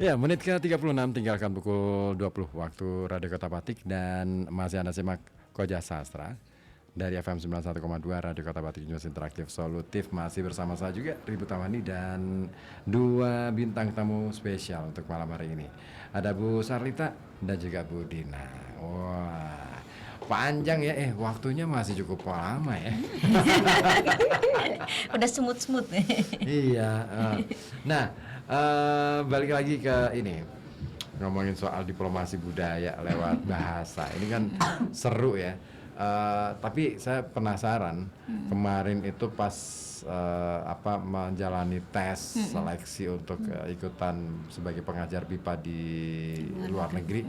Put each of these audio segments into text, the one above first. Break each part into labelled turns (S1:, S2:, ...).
S1: Ya, menit ke 36 tinggalkan pukul 20 waktu Radio Kota Batik dan masih Anda simak Koja Sastra dari FM 91,2 Radio Kota Batik News Interaktif Solutif. Masih bersama saya juga Ribu Tamani dan dua bintang tamu spesial untuk malam hari ini. Ada Bu Sarlita dan juga Bu Dina. Wah, panjang ya, waktunya masih cukup lama ya.
S2: Udah semut-semut nih.
S1: Iya. Nah, balik lagi ke ini, ngomongin soal diplomasi budaya lewat bahasa. Ini kan seru ya. Tapi saya penasaran, kemarin itu pas menjalani tes seleksi untuk ikutan sebagai pengajar BIPA di luar negeri.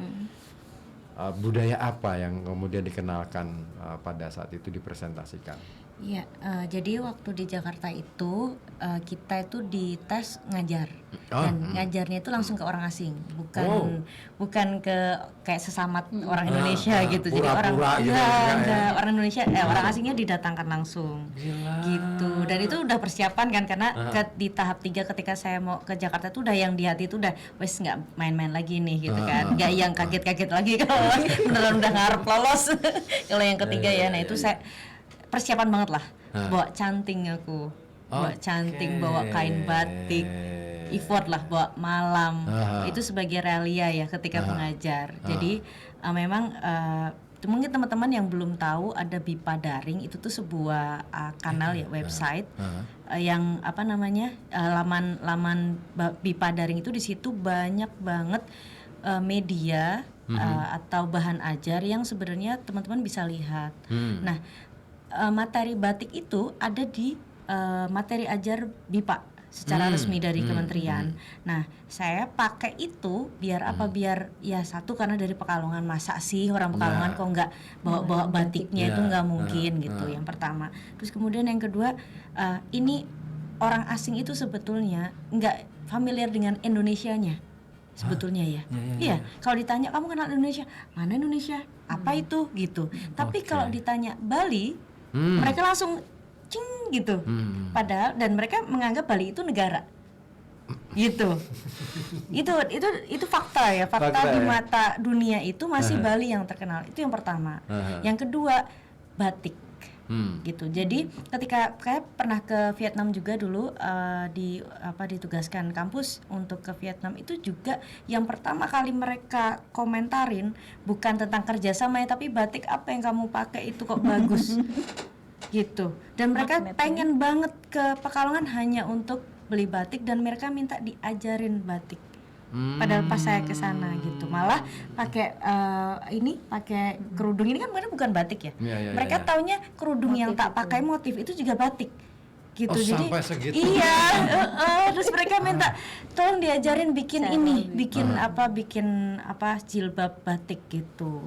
S1: Budaya apa yang kemudian dikenalkan pada saat itu dipresentasikan?
S2: Iya, jadi waktu di Jakarta itu kita itu dites ngajar dan ngajarnya itu langsung ke orang asing, bukan ke kayak sesamat orang Indonesia gitu. Jadi orang
S1: gitu
S2: orang Indonesia orang asingnya didatangkan langsung.
S1: Gila.
S2: Gitu. Dan itu udah persiapan kan karena di tahap 3 ketika saya mau ke Jakarta itu udah yang di hati itu udah wes nggak main-main lagi nih gitu kan. Nggak yang kaget-kaget lagi kalau beneran udah ngarep lolos. Kalau yang ketiga ya, nah itu saya persiapan banget lah, bawa canting aku, bawa canting, bawa kain batik, effort lah, bawa malam, itu sebagai realia ya ketika mengajar. Jadi memang mungkin teman-teman yang belum tahu ada BIPA daring itu tuh sebuah kanal ya, website yang laman BIPA daring itu di situ banyak banget media atau bahan ajar yang sebenarnya teman-teman bisa lihat. Nah, materi batik itu ada di materi ajar BIPA secara resmi dari kementerian. Nah, saya pakai itu biar apa? Biar ya satu karena dari Pekalongan, masa sih orang Pekalongan kok nggak bawa batiknya itu nggak mungkin gitu. Yang pertama. Terus kemudian yang kedua, ini orang asing itu sebetulnya nggak familiar dengan Indonesianya. Sebetulnya ya. Iya, kalau ditanya kamu kenal Indonesia? Mana Indonesia? Apa itu gitu. Tapi kalau ditanya Bali, mereka langsung cing gitu. Padahal dan mereka menganggap Bali itu negara. Gitu. itu fakta ya, fakta di mata dunia itu masih Bali yang terkenal. Itu yang pertama. Yang kedua, batik. Gitu. Jadi ketika saya pernah ke Vietnam juga dulu ditugaskan kampus untuk ke Vietnam, itu juga yang pertama kali mereka komentarin bukan tentang kerjasama ya, tapi batik apa yang kamu pakai itu kok bagus. Gitu. Dan mereka pengen banget ke Pekalongan hanya untuk beli batik dan mereka minta diajarin batik. Padahal pas saya ke sana gitu, malah pakai pakai kerudung ini kan bukan batik ya. Mereka taunya kerudung motif yang tak pakai motif itu juga batik. Gitu. Jadi
S1: sampai segitu.
S2: Iya, terus mereka minta tolong diajarin bikin bikin jilbab batik gitu.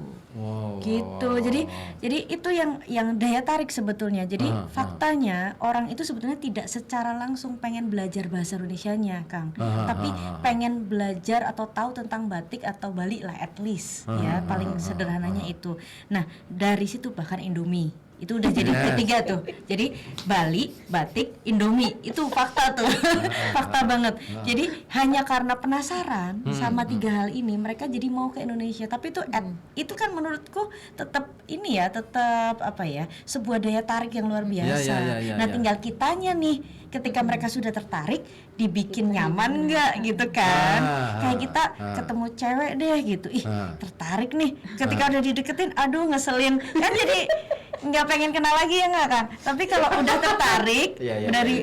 S2: Gitu. Jadi itu yang daya tarik sebetulnya. Jadi faktanya orang itu sebetulnya tidak secara langsung pengen belajar bahasa Indonesianya, Kang. Tapi pengen belajar atau tahu tentang batik atau Bali lah at least ya, paling sederhananya itu. Nah, dari situ bahkan Indomie itu udah jadi ketiga tuh. Jadi Bali, batik, Indomie itu fakta tuh. Fakta banget. Jadi hanya karena penasaran sama tiga hal ini mereka jadi mau ke Indonesia. Tapi itu kan menurutku tetap sebuah daya tarik yang luar biasa. Nah, tinggal kitanya nih ketika mereka sudah tertarik dibikin nyaman nggak gitu kan. Kayak kita ketemu cewek deh gitu. Tertarik nih. Ketika udah dideketin, aduh ngeselin. Kan jadi nggak pengen kenal lagi ya nggak kan? Tapi kalau udah tertarik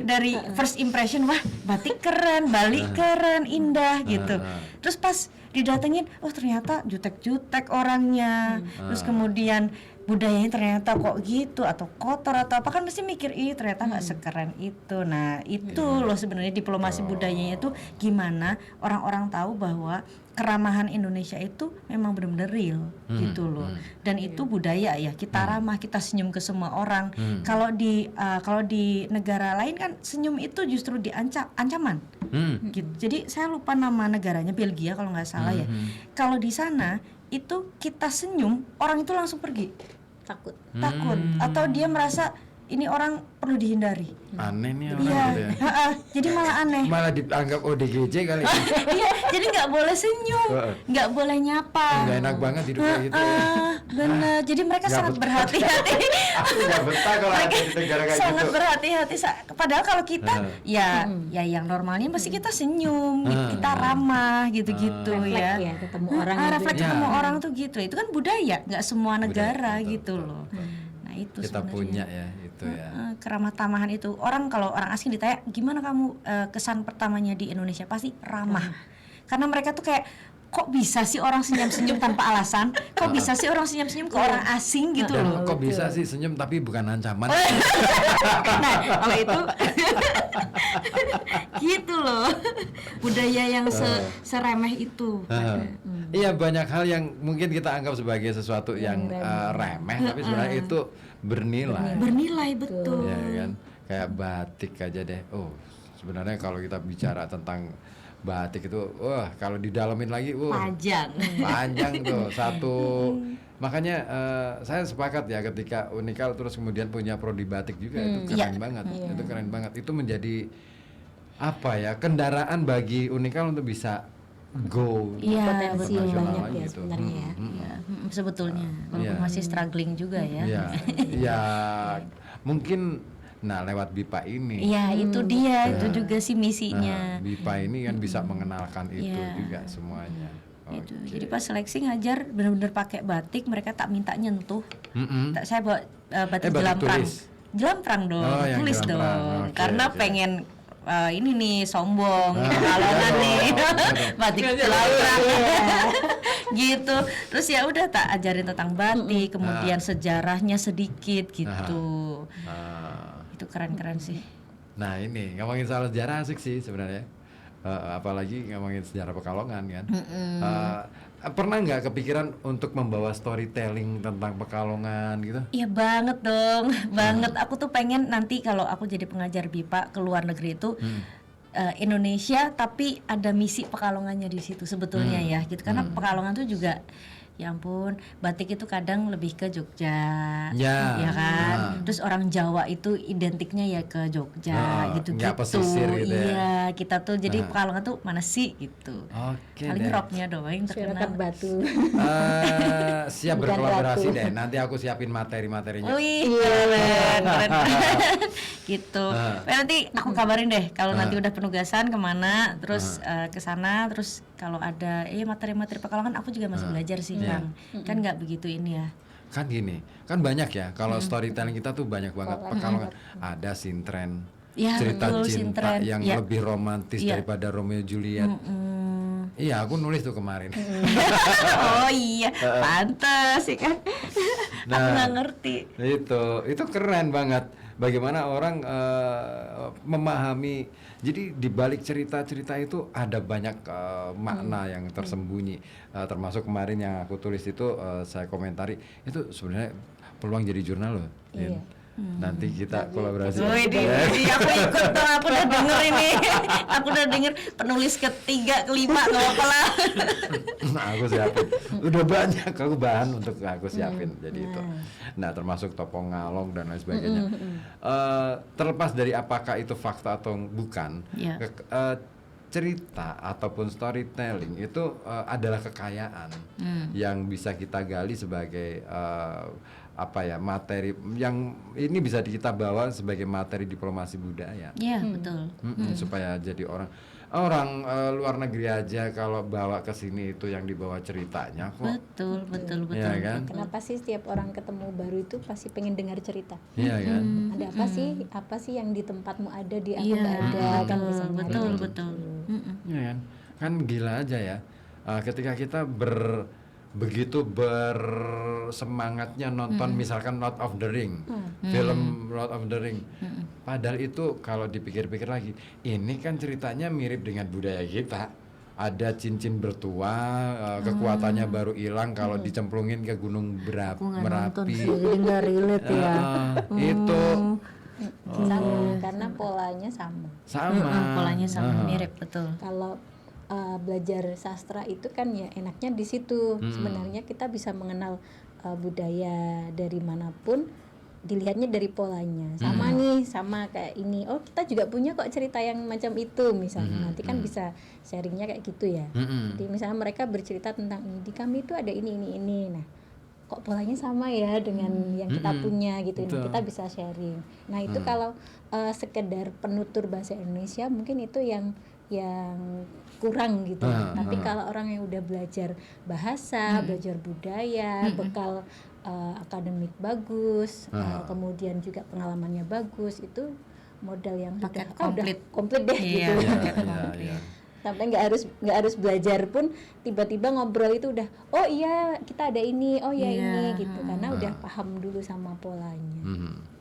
S2: dari first impression, wah batik keren, Bali keren, indah gitu. Terus pas didatengin, oh ternyata jutek-jutek orangnya. Terus kemudian budayanya ternyata kok gitu atau kotor atau apa, kan mesti mikir ternyata nggak sekeren itu. Nah itu loh sebenarnya diplomasi budayanya itu gimana orang-orang tahu bahwa keramahan Indonesia itu memang benar-benar real gitu loh. Dan itu budaya ya, kita ramah, kita senyum ke semua orang. Kalau di negara lain kan senyum itu justru ancaman. Gitu. Jadi saya lupa nama negaranya, Belgia kalau nggak salah ya. Kalau di sana itu kita senyum, orang itu langsung pergi.
S3: Takut
S2: Atau dia merasa ini orang perlu dihindari.
S1: Aneh nih orang
S2: Iya,
S1: gitu ya.
S2: jadi malah aneh.
S1: Malah dianggap ODGJ kali.
S2: Iya, jadi nggak boleh senyum, nggak boleh nyapa.
S1: Nggak enak banget hidup kayak gitu ya.
S2: Bener, jadi mereka
S1: Nggak
S2: sangat
S1: betah.
S2: berhati-hati.
S1: Aku nggak betah kalau ada di negara kayak
S2: Sangat
S1: gitu.
S2: berhati-hati. Padahal kalau kita ya yang normalnya pasti kita senyum, kita ramah gitu-gitu
S3: Refleks
S2: ya.
S3: ya, ketemu orang
S2: Refleks
S1: gitu.
S2: ketemu
S1: Ya.
S2: orang tuh gitu. Itu kan budaya, nggak semua negara
S1: betul,
S2: gitu
S1: betul.
S2: loh. Nah itu
S1: Kita
S2: sebenarnya.
S1: punya ya itu ya.
S2: Keramah tamahan itu kalau orang asing ditanya gimana kamu kesan pertamanya di Indonesia pasti ramah. Karena mereka tuh kayak kok bisa sih orang senyum-senyum tanpa alasan? Kok bisa sih orang senyum-senyum ke orang asing gitu
S1: Dan
S2: loh?
S1: kok bisa sih senyum tapi bukan ancaman?
S2: Nah, kalau itu gitu loh. Budaya yang seremeh itu.
S1: Iya, banyak hal yang mungkin kita anggap sebagai sesuatu yang remeh, tapi sebenarnya itu bernilai.
S2: Bernilai betul.
S1: Ya kan, kayak batik aja deh. Oh, sebenarnya kalau kita bicara tentang batik itu, wah kalau didalamin lagi, panjang tuh satu. Makanya saya sepakat ya ketika Unikal terus kemudian punya prodi batik juga itu keren banget. Itu keren banget. Itu menjadi apa ya, kendaraan bagi Unikal untuk bisa go
S2: Iya,
S3: Potensi
S2: betul.
S3: banyak
S1: lagi
S3: ya
S1: itu.
S3: sebenarnya ya.
S2: Iya, sebetulnya walaupun
S1: Iya.
S2: masih struggling juga ya.
S1: Iya, ya mungkin lewat BIPA ini.
S2: Iya, itu dia, itu juga sih misinya.
S1: BIPA ini kan bisa mengenalkan itu
S2: Iya.
S1: juga semuanya.
S2: Itu.
S1: Oke.
S2: Jadi pas seleksi ngajar benar-benar pakai batik, mereka tak minta nyentuh. Saya bawa batik
S1: batik
S2: jelamprang.
S1: tulis?
S2: Jelamprang dong,
S1: Oh, yang
S2: tulis
S1: jelamprang.
S2: dong.
S1: Oke,
S2: Karena
S1: oke.
S2: pengen ini nih sombong, kalongan nih, batik jelamprang. Gitu. Terus ya udah tak ajarin tentang batik, kemudian sejarahnya sedikit gitu.
S1: Ah.
S2: Itu keren-keren sih.
S1: Nah ini ngomongin soal sejarah asik sih sebenarnya. Apalagi ngomongin sejarah Pekalongan kan. Pernah nggak kepikiran untuk membawa storytelling tentang Pekalongan gitu?
S2: Iya banget dong, banget. Aku tuh pengen nanti kalau aku jadi pengajar BIPA ke luar negeri itu Indonesia, tapi ada misi Pekalongannya di situ sebetulnya ya, gitu. Karena Pekalongan tuh juga, ya ampun, batik itu kadang lebih ke Jogja,
S1: Ya,
S2: kan. Terus orang Jawa itu identiknya ya ke Jogja, gitu-gitu.
S1: nggak pesisir gitu ya.
S2: Iya, kita tuh jadi Pekalongan tuh mana sih gitu.
S1: Oke
S2: Paling
S1: deh.
S2: rocknya doang yang
S3: Masyarakat
S2: terkenal.
S3: Batu.
S1: Siap
S3: Bukan
S1: berkolaborasi
S3: ratu.
S1: deh. Nanti aku siapin materi-materinya.
S2: Wih, keren. Gitu. Nanti aku kabarin deh kalau nanti udah penugasan kemana, terus ke sana, terus kalau ada materi-materi Pekalongan aku juga masih belajar sih, Kang. Kan nggak begitu ini ya.
S1: Kan gini, kan banyak ya kalau storytelling kita tuh banyak banget. Pekalongan ada sintren,
S2: Ya,
S1: cerita
S2: betul,
S1: cinta
S2: sintren.
S1: yang
S2: Ya.
S1: lebih romantis daripada Romeo Juliet. Iya, aku nulis tuh kemarin.
S2: Oh iya, pantes ya kan. Aku nggak ngerti.
S1: Itu keren banget. Bagaimana orang memahami. Jadi di balik cerita-cerita itu ada banyak makna yang tersembunyi. Termasuk kemarin yang aku tulis itu saya komentari itu sebenarnya peluang jadi jurnal loh. Din. Nanti kita kolaborasi.
S2: Wih, aku ikut dong, aku udah denger ini. Aku udah denger penulis ketiga, kelima, nggak apa lah.
S1: Nah, aku siapin. Udah banyak aku bahan untuk aku siapin. Jadi itu. Nah, termasuk topong ngalong dan lain sebagainya. Terlepas dari apakah itu fakta atau bukan,
S2: Iya.
S1: cerita ataupun storytelling itu adalah kekayaan yang bisa kita gali sebagai materi yang ini bisa kita bawa sebagai materi diplomasi budaya.
S2: Iya, betul.
S1: Supaya jadi orang luar negeri aja kalau bawa ke sini itu yang dibawa ceritanya kok.
S2: Betul.
S1: Iya kan?
S3: Kenapa sih setiap orang ketemu baru itu pasti pengen dengar cerita?
S1: Iya kan?
S3: Ada apa sih yang di tempatmu ada di aku
S2: Iya,
S3: nggak ada kan bisa nyari.
S2: betul.
S1: Iya kan? Kan gila aja ya. Ketika kita begitu bersemangatnya nonton misalkan Lord of the Ring, film Lord of the Ring. Padahal itu kalau dipikir-pikir lagi, ini kan ceritanya mirip dengan budaya kita. Ada cincin bertua, kekuatannya baru hilang kalau dicemplungin ke Gunung Merapi.
S3: Jadi nggak relate ya.
S1: Itu
S3: Sama karena polanya sama.
S1: sama.
S2: Polanya sama, mirip, betul.
S3: Kalau belajar sastra itu kan ya enaknya di situ. Sebenarnya kita bisa mengenal budaya dari manapun dilihatnya dari polanya sama nih, sama kayak ini, oh kita juga punya kok cerita yang macam itu misalnya, nanti kan bisa sharingnya kayak gitu ya. Jadi misalnya mereka bercerita tentang ini, di kami itu ada ini, nah kok polanya sama ya dengan yang kita punya gitu. Nah, kita bisa sharing. Nah itu kalau sekedar penutur bahasa Indonesia mungkin itu yang kurang gitu. Tapi kalau orang yang udah belajar bahasa, belajar budaya, bekal akademik bagus, kemudian juga pengalamannya bagus, itu modal yang
S2: Paket
S3: udah
S2: komplit.
S3: komplit deh
S2: Iya,
S3: gitu.
S2: paket komplit.
S3: Sampai nggak harus belajar pun tiba-tiba ngobrol itu udah, oh iya kita ada ini, oh iya ini gitu, karena udah paham dulu sama polanya.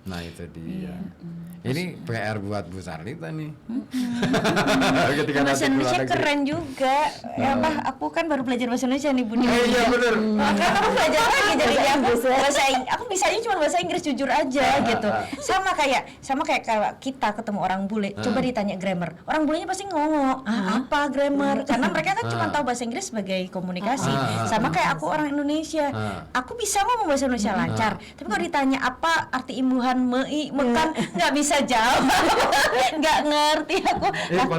S1: Nah itu dia. Ini PR buat Bu Sarlita nih. Ketika
S2: Bahasa
S1: nanti
S2: Indonesia
S1: keluar negeri.
S2: keren juga. Ya, aku kan baru belajar bahasa Indonesia nih, Budi.
S1: Iya bener.
S2: Makanya aku belajar lagi jadinya aku bisanya cuma bahasa Inggris jujur aja gitu. Sama kayak kalau kita ketemu orang bule, coba ditanya grammar. Orang bulenya pasti ngomong, apa grammar? Karena mereka kan cuma tahu bahasa Inggris sebagai komunikasi. Sama kayak aku orang Indonesia. Aku bisa ngomong bahasa Indonesia lancar, tapi kalau ditanya apa arti imbuhan mekan nggak bisa jawab. Nggak ngerti aku.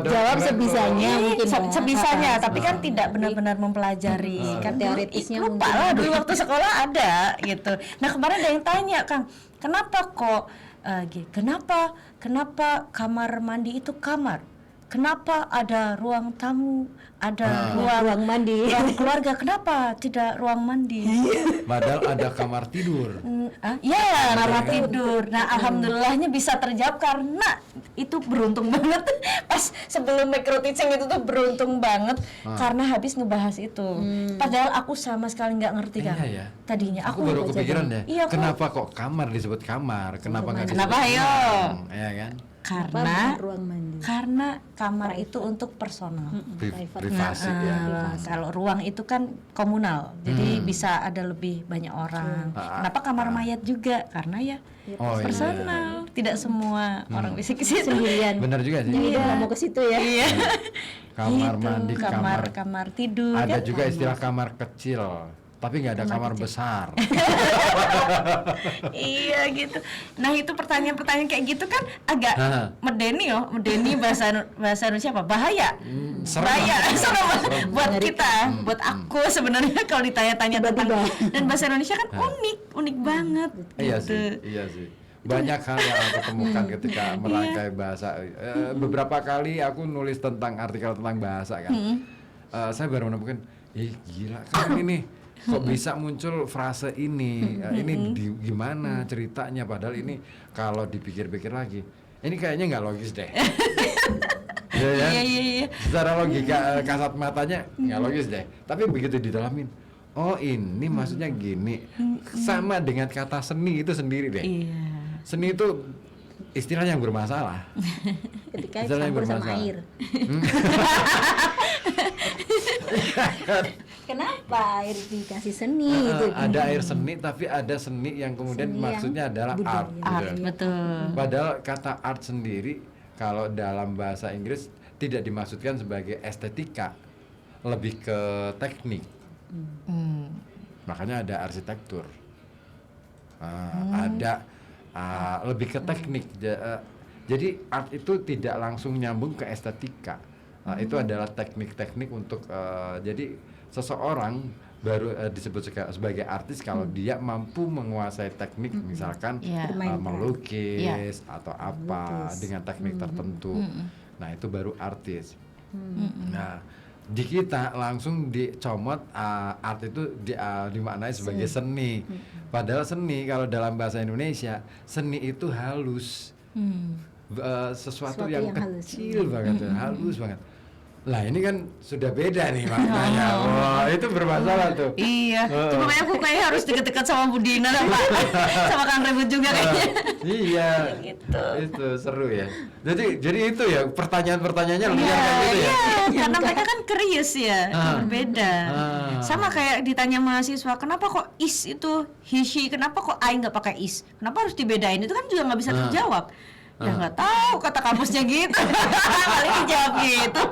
S3: Jawab sebisanya mungkin ya.
S2: Sebisanya, tapi kan tidak benar-benar mempelajari. Kan
S3: Teoritisnya
S2: lupa lah dulu waktu sekolah ada gitu. Nah kemarin ada yang tanya, Kang, kenapa kok kenapa kamar mandi itu kamar? Kenapa ada ruang tamu, ada
S3: ruang mandi,
S2: ruang keluarga? Kenapa tidak ruang mandi?
S1: Padahal ada kamar tidur.
S2: Ya, kamar tidur. Nah, alhamdulillahnya bisa terjawab karena itu beruntung banget. Pas sebelum micro teaching itu tuh beruntung banget karena habis ngebahas itu. Padahal aku sama sekali nggak ngerti kan.
S1: Iya ya.
S2: Tadinya
S1: Aku baru kepikiran deh.
S2: Iya,
S1: kenapa kok kamar disebut kamar? Kenapa nggak disebut
S2: Kenapa, ayo?
S1: ruang? Ya kan?
S2: Karena
S3: ruang mandi.
S2: karena kamar itu untuk personal.
S1: Privasi ya.
S2: Kalau ruang itu kan komunal, jadi bisa ada lebih banyak orang. Kenapa kamar mayat juga? Karena ya
S1: Oh iya.
S2: personal, tidak semua orang bisa ke situ.
S3: Sendirian.
S1: Benar juga sih.
S3: Jadi dia nggak mau ke situ ya.
S2: Iya.
S1: Kamar
S2: Gitu,
S1: mandi,
S2: kamar tidur.
S1: Ada
S2: kan?
S1: juga istilah kamar kecil, tapi nggak ada kamar besar.
S2: Iya gitu. Nah itu pertanyaan-pertanyaan kayak gitu kan agak medeni bahasa Indonesia apa? Bahaya.
S1: Serem.
S2: Bahaya. Serem buat kita, buat aku sebenarnya kalau ditanya-tanya tentang dan bahasa Indonesia kan unik banget.
S1: Iya
S2: gitu.
S1: sih, iya sih. Banyak hal yang aku temukan ketika merangkai bahasa. Beberapa kali aku nulis tentang artikel tentang bahasa kan. Saya baru menemukan, gila kan ini kok bisa muncul frase ini, gimana ceritanya? Padahal ini kalau dipikir-pikir lagi, ini kayaknya nggak logis deh.
S2: Iya.
S1: Secara logika kasat matanya nggak logis deh. Tapi begitu didalamin, oh ini maksudnya gini. Sama dengan kata seni itu sendiri deh.
S2: Iya.
S1: Seni itu istilah yang bermasalah.
S3: Ketika
S1: Istilah yang
S3: campur sama
S1: bermasalah.
S3: air. Kenapa air dikasih seni gitu?
S1: Ada air seni, tapi ada seni yang kemudian
S3: Seni
S1: maksudnya adalah
S3: budaya.
S1: art.
S2: Art,
S1: gitu.
S2: betul.
S1: Padahal kata art sendiri kalau dalam bahasa Inggris tidak dimaksudkan sebagai estetika, lebih ke teknik. Makanya ada arsitektur. Ada lebih ke teknik. Jadi art itu tidak langsung nyambung ke estetika. Itu adalah teknik-teknik untuk jadi seseorang baru disebut sebagai artis kalau dia mampu menguasai teknik, misalkan melukis atau apa dengan teknik tertentu. Nah itu baru artis. Nah di kita langsung dicomot art itu dimaknai sebagai seni. Padahal seni kalau dalam bahasa Indonesia seni itu halus. Sesuatu yang kecil banget, halus banget. Lah ini kan sudah beda nih maknanya. Wah itu bermasalah tuh.
S2: Iya. Itu makanya aku kayaknya harus deket-deket sama Budina lah Pak. Sama Kang Rebut juga kayaknya.
S1: Iya.
S2: Gitu.
S1: Itu seru ya. Jadi itu ya pertanyaan-pertanyaannya liar kayak gitu ya.
S2: Karena mereka kan curious ya, berbeda. Sama kayak ditanya mahasiswa, kenapa kok is itu he she, kenapa kok I nggak pakai is? Kenapa harus dibedain? Itu kan juga nggak bisa terjawab. Ya nggak tahu kata kamusnya gitu. Paling dijawab gitu.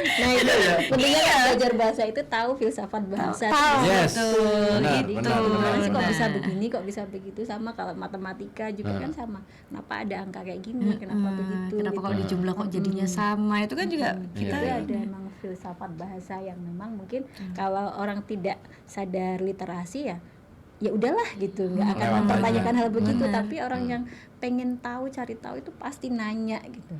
S3: Nah itu pentingnya kan belajar bahasa itu tahu filsafat bahasa.
S2: Tahu
S1: Yes.
S2: betul
S1: Benar,
S2: gitu.
S1: benar, benar.
S3: Sih kok
S2: Nah.
S3: bisa begini, kok bisa begitu, sama kalau matematika juga kan sama. Kenapa ada angka kayak gini, kenapa begitu?
S2: Kenapa
S3: gitu.
S2: kalau dijumlah kok jadinya sama? Itu kan juga kita
S3: Itu ada memang filsafat bahasa yang memang mungkin kalau orang tidak sadar literasi ya udahlah gitu, nggak akan
S1: Lewat
S3: mempertanyakan
S1: aja.
S3: hal begitu. Tapi orang yang pengen tahu, cari tahu itu pasti nanya gitu.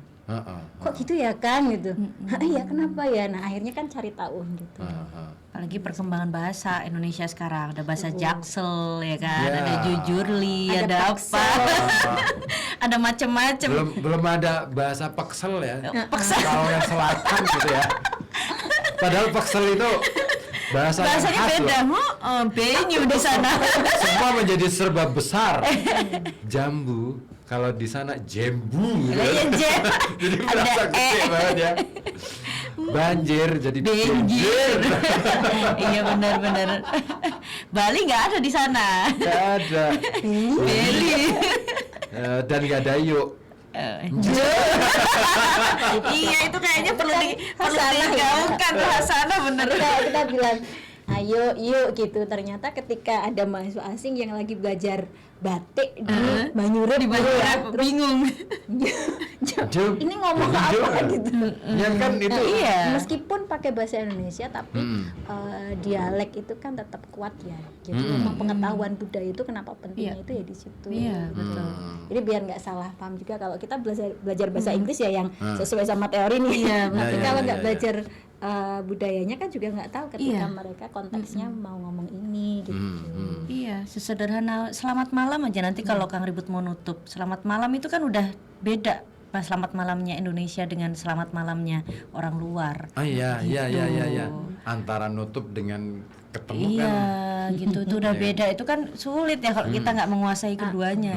S3: Kok gitu ya kan gitu. Iya kenapa ya? Nah akhirnya kan cari tahu gitu.
S2: apalagi perkembangan bahasa Indonesia sekarang ada bahasa Jaksel ya kan,
S1: Ya.
S2: ada Jujurli,
S3: Ada
S2: ada apa,
S3: Paksel.
S2: ada macem-macem.
S1: belum ada bahasa peksel ya. Kalau yang selatan gitu ya. Padahal peksel itu bahasa yang
S2: Bahasanya
S1: khas
S2: beda,
S1: loh.
S2: benyu di sana.
S1: Semua menjadi serba besar. Jambu, kalau di sana jembu.
S2: Lah ya Jem,
S1: Jadi
S2: ada
S1: berasa gede banget ya. Banjir jadi
S2: benjir. Iya benar-benar. Bali nggak ada di sana.
S1: Gak ada.
S2: Beli.
S1: Dan gak ada yuk.
S2: Iya itu kayaknya perlu
S3: Hasanah ya.
S2: digaungkan bahasana bener.
S3: Kita bilang ayo yuk gitu, ternyata ketika ada mahasiswa asing yang lagi belajar batik di Banyurep
S2: Di Banyurep bingung.
S1: Jum.
S3: ini ngomong apa gitu.
S1: Ya kan itu.
S2: Iya.
S3: Meskipun pakai bahasa Indonesia tapi dialek itu kan tetap kuat ya. Jadi memang pengetahuan budaya itu kenapa pentingnya itu ya di situ.
S2: Iya betul.
S3: Jadi biar nggak salah paham juga kalau kita belajar bahasa Inggris ya yang sesuai sama teori nih.
S2: Iya,
S3: Tapi
S1: betul.
S3: kalau
S1: Ya,
S3: nggak
S1: ya,
S3: belajar budayanya kan juga nggak tahu ketika
S2: Iya.
S3: mereka konteksnya mau ngomong ini gitu.
S2: Iya, sesederhana selamat malam aja nanti kalau Kang Ribut mau nutup. Selamat malam itu kan udah beda. Pas selamat malamnya Indonesia dengan selamat malamnya orang luar.
S1: Oh iya, iya. Antara nutup dengan ketemu
S2: Iya,
S1: kan.
S2: gitu itu udah beda. Itu kan sulit ya kalau kita nggak menguasai keduanya.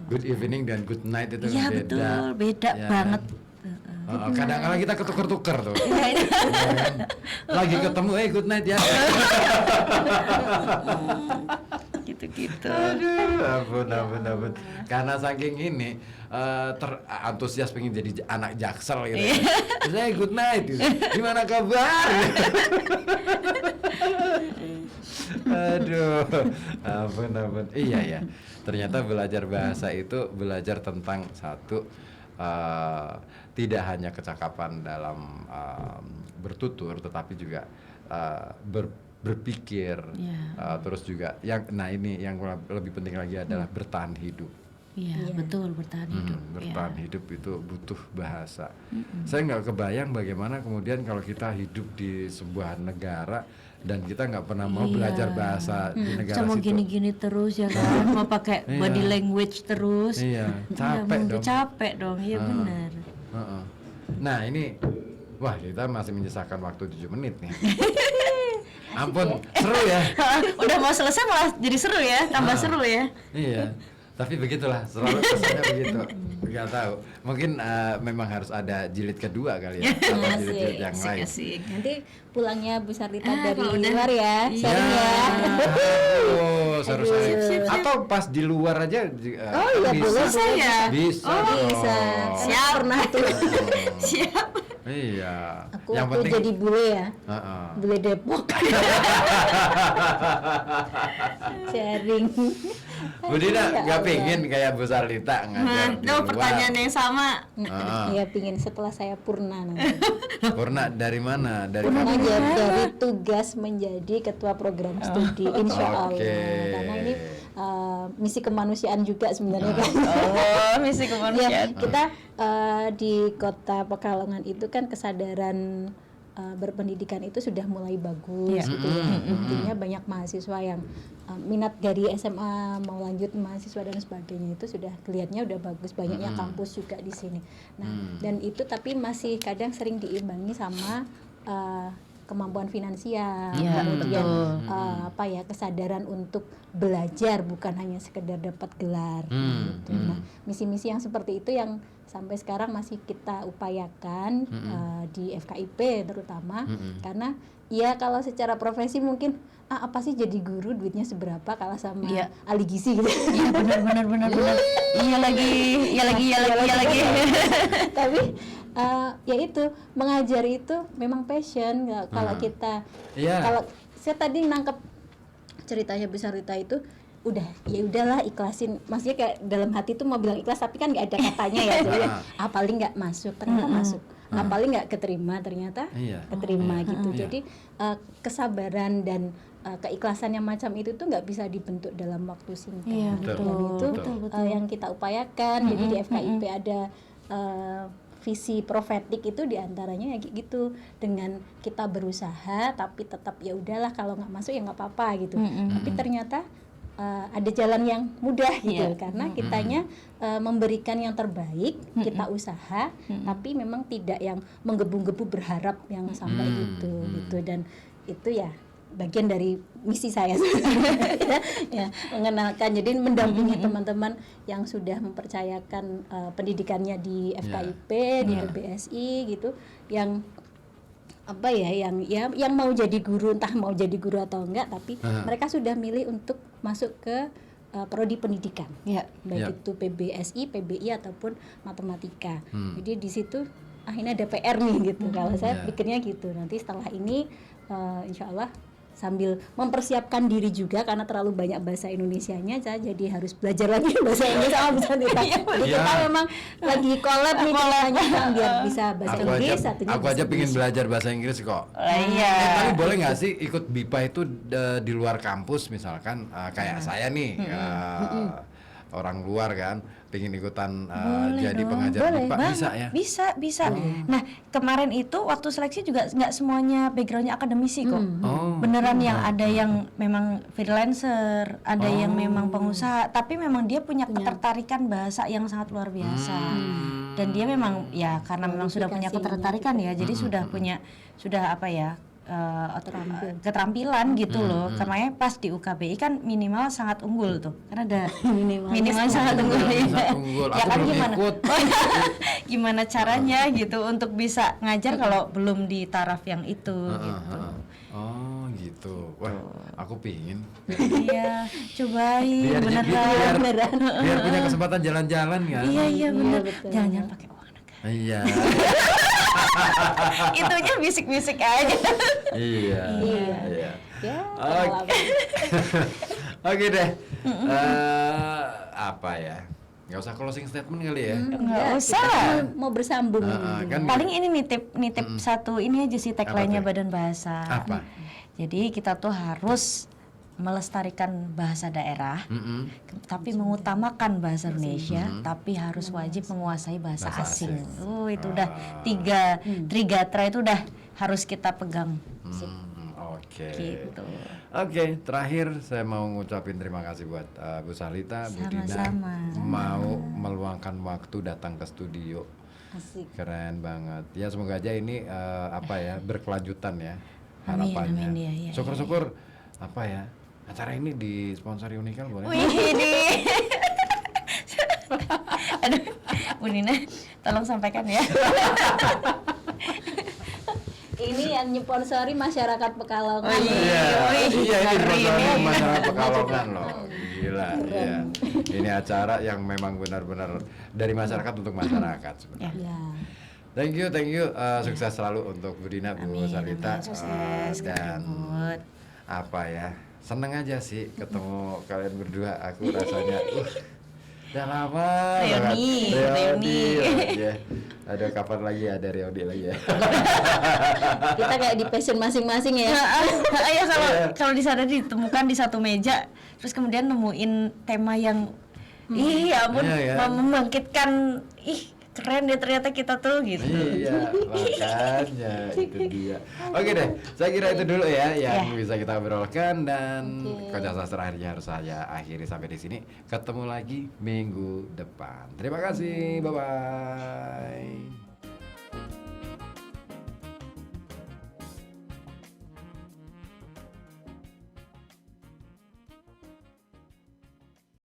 S1: Good evening dan good night itu
S2: Iya
S1: beda.
S2: betul, beda
S1: Ya,
S2: banget.
S1: Kadang-kadang kita ketuker-tuker tuh.
S2: Iya.
S1: Lagi ketemu, good night ya.
S2: Gitu-gitu.
S1: Aduh, ampun. Karena saking ini antusias pengen jadi anak Jaksel gitu. Saya good night. Gitu. Gimana kabar? Aduh, ampun. Iya ya. Ternyata belajar bahasa itu belajar tentang satu tidak hanya kecakapan dalam bertutur, tetapi juga berpikir, terus juga ini yang lebih penting lagi adalah bertahan hidup.
S2: Iya, betul bertahan hidup.
S1: Bertahan hidup itu butuh bahasa. Saya nggak kebayang bagaimana kemudian kalau kita hidup di sebuah negara dan kita nggak pernah mau belajar bahasa di negara
S2: Sama
S1: situ.
S2: gini-gini terus ya kan, mau pakai body language terus.
S1: Iya,
S2: Nggak
S1: capek
S2: mungkin,
S1: dong.
S2: capek dong, iya benar.
S1: Heeh. Nah ini, wah kita masih menyisakan waktu 7 menit nih. Ampun, seru ya.
S2: Udah mau selesai malah jadi seru ya, tambah seru ya.
S1: Iya, tapi begitulah, selalu kesannya begitu. Gak tahu, mungkin memang harus ada jilid kedua kali ya, atau jilid-jilid yang lain.
S2: Asik.
S3: Nanti pulangnya Bu Sarlita dari
S2: kalau udah-
S3: luar ya, sharing ya.
S1: Oh, seru sekali. Atau pas di luar aja.
S3: Oh iya, boleh,
S2: Bisa ya?
S1: Bisa.
S3: Oh
S1: dong.
S3: bisa. Siap pernah tuh.
S2: Siap.
S1: Iya.
S3: Aku
S1: yang
S3: waktu
S1: penting.
S3: jadi bule ya,
S1: Heeh.
S3: bule Depok. Sharing.
S1: Bu Dina nggak pengen kayak Bu Sarlita ngajar di
S2: Nah,
S1: luar.
S2: pertanyaan yang sama.
S3: Ya pingin setelah saya purna nanti.
S1: Purna dari mana? Dari
S3: Purna
S1: kampus?
S3: dari tugas menjadi ketua program studi, insya Allah.
S1: Oke.
S3: Karena ini misi kemanusiaan juga sebenarnya kan.
S2: Oh, misi
S3: Ya,
S2: kemanusiaan.
S3: kita di kota Pekalongan itu kan kesadaran berpendidikan itu sudah mulai bagus gitu ya. Intinya banyak mahasiswa yang minat dari SMA mau lanjut mahasiswa dan sebagainya itu sudah kelihatannya udah bagus, banyaknya kampus juga di sini. Nah, dan itu tapi masih kadang sering diimbangi sama kemampuan finansial,
S2: Iya,
S3: kemudian
S2: betul.
S3: kesadaran untuk belajar bukan hanya sekedar dapat gelar gitu. Nah, misi-misi yang seperti itu yang sampai sekarang masih kita upayakan di FKIP terutama, karena ya kalau secara profesi mungkin apa sih jadi guru duitnya seberapa kalah sama
S2: Iya.
S3: ahli gizi gitu.
S2: Iya benar. Iya lagi.
S3: Tapi ya itu mengajar itu memang passion. Kalau kita
S1: Iya.
S3: kalau saya tadi nangkep ceritanya Bu Sarita itu udah ya udahlah ikhlasin, maksudnya kayak dalam hati tuh mau bilang ikhlas tapi kan nggak ada katanya ya, jadi ya, paling nggak masuk ternyata masuk, paling nggak keterima ternyata
S1: Iya.
S3: keterima gitu.
S1: Iya.
S3: Jadi kesabaran dan keikhlasan yang macam itu tuh nggak bisa dibentuk dalam waktu singkat.
S2: Iya,
S3: Dan
S2: betul.
S3: itu yang kita upayakan. Jadi di FKIP ada visi profetik itu diantaranya ya kayak gitu, dengan kita berusaha tapi tetap ya udahlah kalau nggak masuk ya nggak apa-apa gitu. Tapi ternyata ada jalan yang mudah gitu, karena kitanya memberikan yang terbaik, kita usaha, tapi memang tidak yang menggebu-gebu berharap yang sampai gitu. Dan itu ya bagian dari misi saya ya, mengenalkan, jadi mendampingi teman-teman yang sudah mempercayakan pendidikannya di FKIP, di PBSI gitu, yang yang mau jadi guru, entah mau jadi guru atau enggak, tapi mereka sudah milih untuk masuk ke prodi pendidikan, baik itu PBSI, PBI ataupun matematika. Jadi di situ akhirnya ada PR nih gitu. Kalau saya pikirnya gitu, nanti setelah ini insya Allah sambil mempersiapkan diri juga karena terlalu banyak bahasa Indonesianya, saya jadi harus belajar lagi bahasa Inggris sama bisa kita. Jadi kita memang lagi collab nih ceritanya biar bisa bahasa Inggris.
S1: Aku aja pengen belajar bahasa Inggris kok.
S2: Iya.
S1: Tapi boleh nggak sih ikut BIPA itu di luar kampus misalkan kayak saya nih orang luar kan pengen ikutan jadi pengajar BIPA, bisa ya?
S2: Bisa. Nah, kemarin itu waktu seleksi juga nggak semuanya backgroundnya akademisi kok. Beneran yang ada yang memang freelancer, ada yang memang pengusaha, tapi memang dia punya ketertarikan bahasa yang sangat luar biasa. Dan dia memang ya karena memang sudah punya ketertarikan ya, jadi sudah keterampilan gitu loh. Karena pas di UKBI kan minimal sangat unggul tuh, karena ada minimal sangat unggul. Ya
S1: Aku
S2: kan
S1: belum
S2: gimana?
S1: ikut.
S2: Gimana caranya gitu untuk bisa ngajar kalau belum di taraf yang itu gitu.
S1: Oh gitu. Wah, aku pingin.
S2: Iya, cobain beneran.
S1: Biar punya kesempatan jalan-jalan kan.
S2: Iya bener.
S3: betul.
S2: Jangan pakai uang negara.
S1: Iya.
S2: Itunya bisik-bisik aja.
S1: Iya.
S3: Ya,
S1: Oke. Oke deh. Apa ya? Nggak usah closing statement kali ya.
S2: Nggak usah.
S3: kita mau bersambung.
S1: Kan
S2: Paling ini nitip satu ini aja sih tagline-nya
S1: tuh?
S2: Badan Bahasa.
S1: Apa?
S2: Jadi kita tuh harus melestarikan bahasa daerah, tapi mengutamakan bahasa Indonesia, tapi harus wajib menguasai bahasa asing. Itu udah tiga trigatra itu udah harus kita pegang.
S1: Oke.
S2: Gitu.
S1: Oke, terakhir saya mau ngucapin terima kasih buat Bu Sarita, Bu Dina
S2: Sama-sama.
S1: mau meluangkan waktu datang ke studio.
S3: Asik.
S1: Keren banget. Ya semoga aja ini berkelanjutan ya
S2: Amin,
S1: harapannya.
S2: amin, iya.
S1: Syukur-syukur acara ini disponsori Unicel boleh?
S2: Wih, ini. Aduh, Bu Nina, tolong sampaikan ya.
S3: Ini yang nyponsori masyarakat Pekalongan.
S1: Iya, ini
S2: ngeri
S1: disponsori
S2: nih.
S1: masyarakat Pekalongan loh. Gila, ya. Ini acara yang memang benar-benar dari masyarakat untuk masyarakat sebenarnya.
S3: Ya.
S1: Thank you. Sukses selalu untuk Bu Dina, Bu Sarita. Dan seneng aja sih ketemu kalian berdua. Aku rasanya udah lama
S2: Reuni.
S1: Ya. Ada kapan lagi ada reuni lagi ya.
S3: Kita kayak di passion masing-masing ya.
S2: Ya kalau di sana ditemukan di satu meja, terus kemudian nemuin tema yang ampun,
S1: Iya, ya.
S2: membangkitkan keren deh ternyata kita tuh gitu.
S1: Iya, makanya itu dia. Oke deh, saya kira itu dulu ya yang bisa kita obrolkan, dan Koja Sastra akhirnya harus saya akhiri sampai di sini. Ketemu lagi minggu depan. Terima kasih, bye bye.